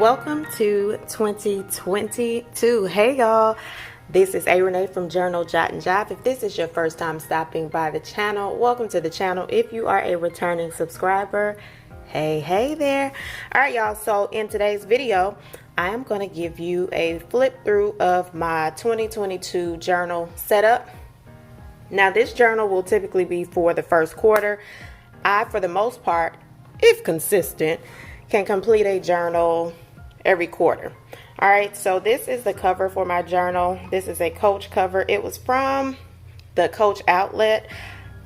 Welcome to 2022. Hey y'all, this is A. Renee from Journal Jot and Job. If this is your first time stopping by the channel, welcome to the channel. If you are a returning subscriber, hey there. All right y'all, so in today's video I am going to give you a flip through of my 2022 journal setup. Now this journal will typically be for the first quarter. I, for the most part, if consistent, can complete a journal every quarter. All right, so this is the cover for my journal. This is a Coach cover. It was from the Coach outlet.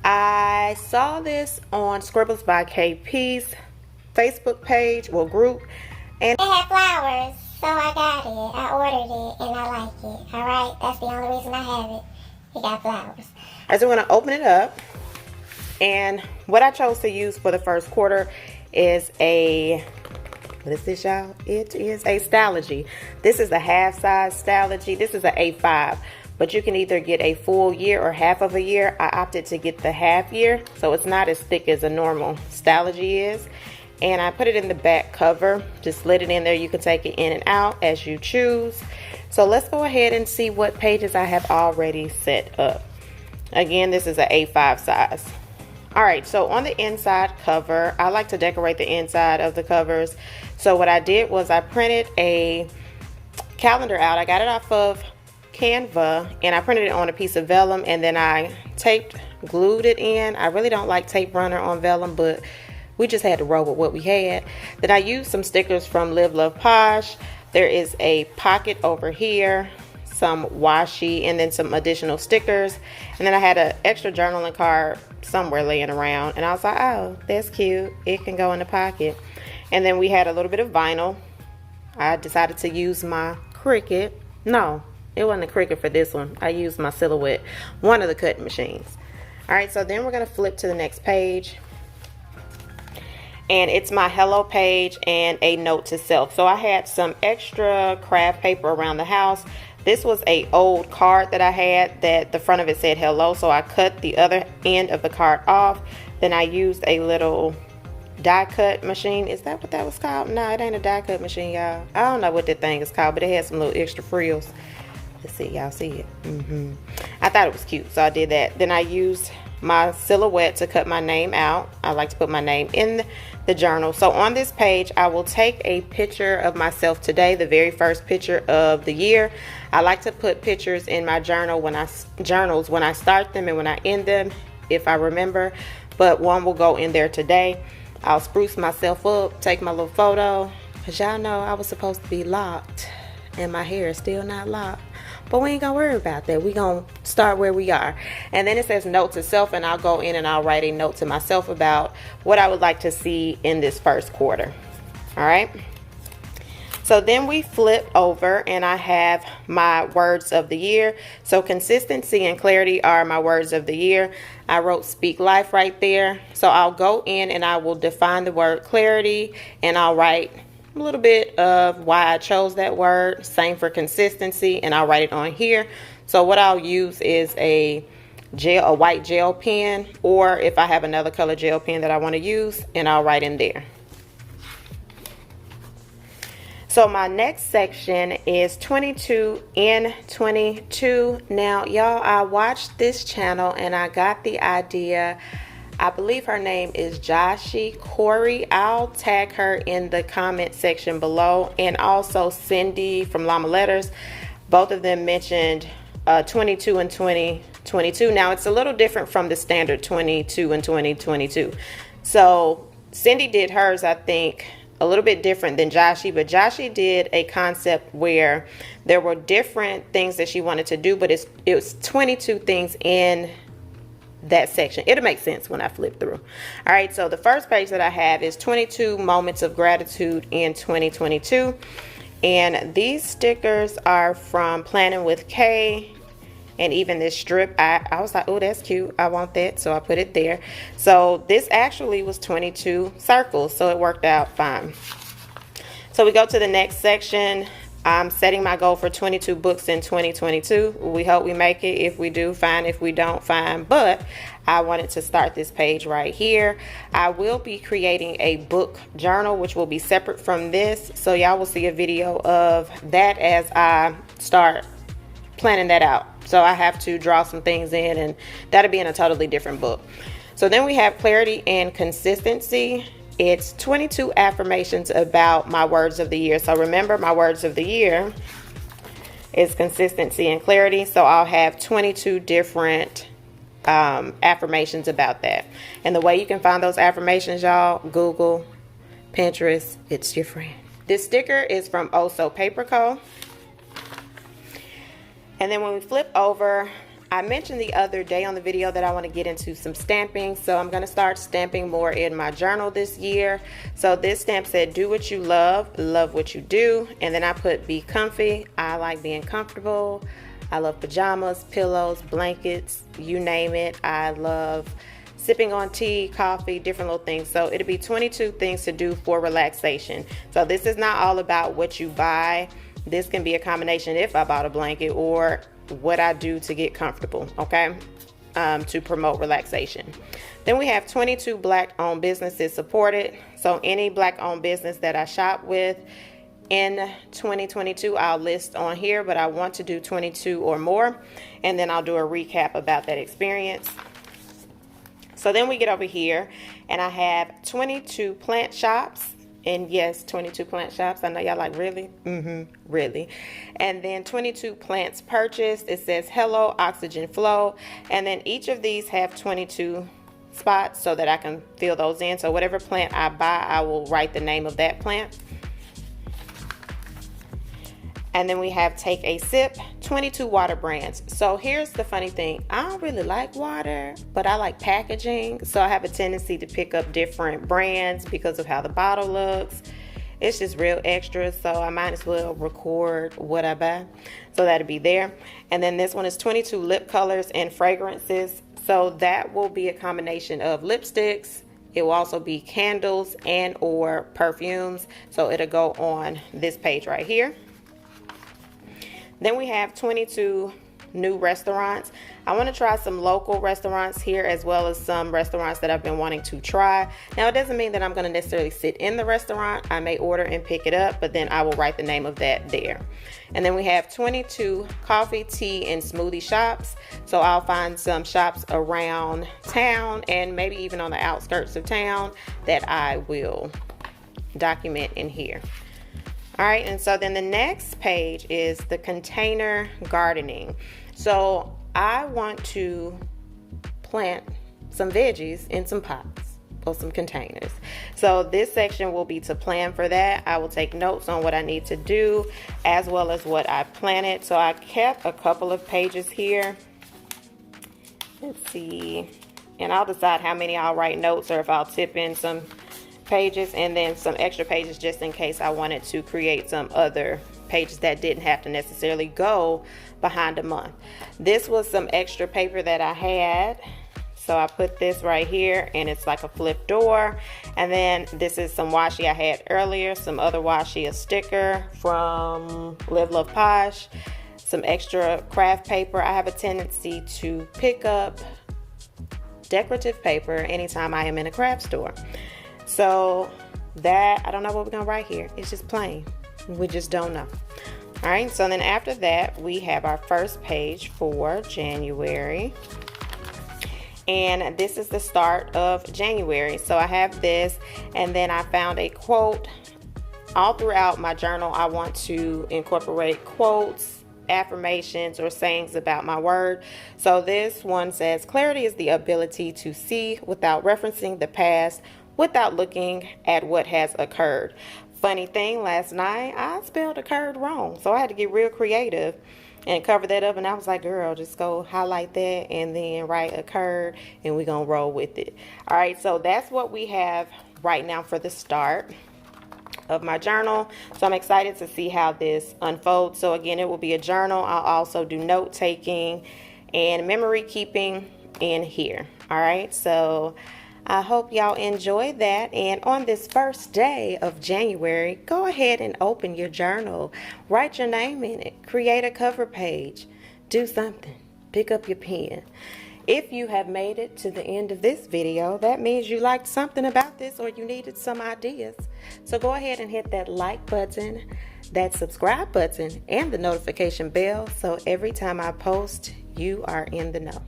I saw this on Scribbles by KP's Facebook page, well, group, and it had flowers, so I got it. I ordered it and I like it. All right, that's the only reason I have it. It got flowers. As I'm going to open it up, and what I chose to use for the first quarter is a, what is this, y'all? It is a Stalogy. This is a half size Stalogy. This is an A5, but you can either get a full year or half of a year. I opted to get the half year, so it's not as thick as a normal Stalogy is. And I put it in the back cover, just slid it in there. You can take it in and out as you choose. So let's go ahead and see what pages I have already set up. Again, this is an A5 size. All right, so on the inside cover, I like to decorate the inside of the covers. So what I did was I printed a calendar out. I got it off of Canva and I printed it on a piece of vellum, and then I glued it in. I really don't like tape runner on vellum, but we just had to roll with what we had. Then I used some stickers from Live Love Posh. There is a pocket over here, some washi, and then some additional stickers. And then I had an extra journaling card somewhere laying around, and I was like, oh, that's cute, it can go in the pocket. And then we had a little bit of vinyl. I decided to use my Cricut. No, it wasn't a Cricut for this one. I used my Silhouette, one of the cutting machines. All right, so then we're gonna flip to the next page, and it's my hello page and a note to self. So I had some extra craft paper around the house. This was a old card that I had that the front of it said hello, so I cut the other end of the card off. Then I used a little die cut machine. Is that what that was called? No, it ain't a die cut machine, y'all. I don't know what that thing is called, but it had some little extra frills. Let's see, y'all see it? I thought it was cute, so I did that. Then I used my Silhouette to cut my name out. I like to put my name in the journal. So on this page, I will take a picture of myself today, the very first picture of the year. I like to put pictures in my journals when I start them and when I end them, if I remember. But one will go in there today. I'll spruce myself up, take my little photo, because y'all know I was supposed to be locked and my hair is still not locked. But we ain't gonna worry about that. We gonna start where we are. And then it says note to self, and I'll go in and I'll write a note to myself about what I would like to see in this first quarter. All right. So then we flip over and I have my words of the year. So consistency and clarity are my words of the year. I wrote speak life right there. So I'll go in and I will define the word clarity, and I'll write a little bit of why I chose that word. Same for consistency, and I'll write it on here. So what I'll use is a white gel pen, or if I have another color gel pen that I want to use, and I'll write in there. So my next section is 22 in 22. Now, y'all, I watched this channel and I got the idea. I believe her name is Joshi Corey. I'll tag her in the comment section below, and also Cindy from Llama Letters. Both of them mentioned 22 and 2022. Now, it's a little different from the standard 22 and 2022. So Cindy did hers, I think, a little bit different than Joshi, but Joshi did a concept where there were different things that she wanted to do, but it was 22 things in that section. It'll make sense when I flip through. All right, so the first page that I have is 22 moments of gratitude in 2022, and these stickers are from Planning with Kay. And even this strip, I was like, oh, that's cute, I want that, so I put it there. So this actually was 22 circles, so it worked out fine. So we go to the next section. I'm setting my goal for 22 books in 2022. We hope we make it. If we do, fine. If we don't, fine. But I wanted to start this page right here. I will be creating a book journal, which will be separate from this. So y'all will see a video of that as I start planning that out. So I have to draw some things in, and that'll be in a totally different book. So then we have clarity and consistency. It's 22 affirmations about my words of the year. So remember, my words of the year is consistency and clarity. So I'll have 22 different affirmations about that. And the way you can find those affirmations, y'all, Google, Pinterest, it's your friend. This sticker is from Oso Paper Co. And then when we flip over, I mentioned the other day on the video that I want to get into some stamping. So I'm going to start stamping more in my journal this year. So this stamp said, do what you love what you do. And then I put be comfy. I like being comfortable. I love pajamas, pillows, blankets, you name it. I love sipping on tea, coffee, different little things. So it'll be 22 things to do for relaxation. So this is not all about what you buy. This can be a combination if I bought a blanket or what I do to get comfortable, okay, to promote relaxation. Then we have 22 Black-owned businesses supported. So any Black-owned business that I shop with in 2022, I'll list on here, but I want to do 22 or more, and then I'll do a recap about that experience. So then we get over here, and I have 22 plant shops. And yes, 22 plant shops. I know y'all like, really? Really. And then 22 plants purchased. It says, hello, oxygen flow. And then each of these have 22 spots so that I can fill those in. So whatever plant I buy, I will write the name of that plant. And then we have take a sip, 22 water brands. So here's the funny thing. I don't really like water, but I like packaging. So I have a tendency to pick up different brands because of how the bottle looks. It's just real extra, so I might as well record what I buy. So that'll be there. And then this one is 22 lip colors and fragrances. So that will be a combination of lipsticks. It will also be candles and or perfumes. So it'll go on this page right here. Then we have 22 new restaurants. I want to try some local restaurants here as well as some restaurants that I've been wanting to try. Now, it doesn't mean that I'm going to necessarily sit in the restaurant. I may order and pick it up, but then I will write the name of that there. And then we have 22 coffee, tea, and smoothie shops. So I'll find some shops around town and maybe even on the outskirts of town that I will document in here. All right, and so then the next page is the container gardening. So I want to plant some veggies in some pots or some containers. So this section will be to plan for that. I will take notes on what I need to do as well as what I planted. So I kept a couple of pages here. Let's see, and I'll decide how many I'll write notes or if I'll tip in some pages and then some extra pages just in case I wanted to create some other pages that didn't have to necessarily go behind a month. This was some extra paper that I had, so I put this right here and it's like a flip door. And then this is some washi I had earlier, some other washi, a sticker from Live Love Posh, some extra craft paper. I have a tendency to pick up decorative paper anytime I am in a craft store. So that, I don't know what we're gonna write here. It's just plain. We just don't know. All right, so then after that, we have our first page for January. And this is the start of January. So I have this, and then I found a quote. All throughout my journal, I want to incorporate quotes, affirmations, or sayings about my word. So this one says, clarity is the ability to see without referencing the past, without looking at what has occurred. Funny thing, last night I spelled occurred wrong, so I had to get real creative and cover that up, and I was like, girl, just go highlight that and then write occurred, and we're gonna roll with it. All right, so that's what we have right now for the start of my journal. So I'm excited to see how this unfolds. So again, it will be a journal. I'll also do note taking and memory keeping in here. All right, so I hope y'all enjoy that. And on this first day of January, go ahead and open your journal. Write your name in it. Create a cover page. Do something. Pick up your pen. If you have made it to the end of this video, that means you liked something about this or you needed some ideas. So go ahead and hit that like button, that subscribe button, and the notification bell so every time I post, you are in the know.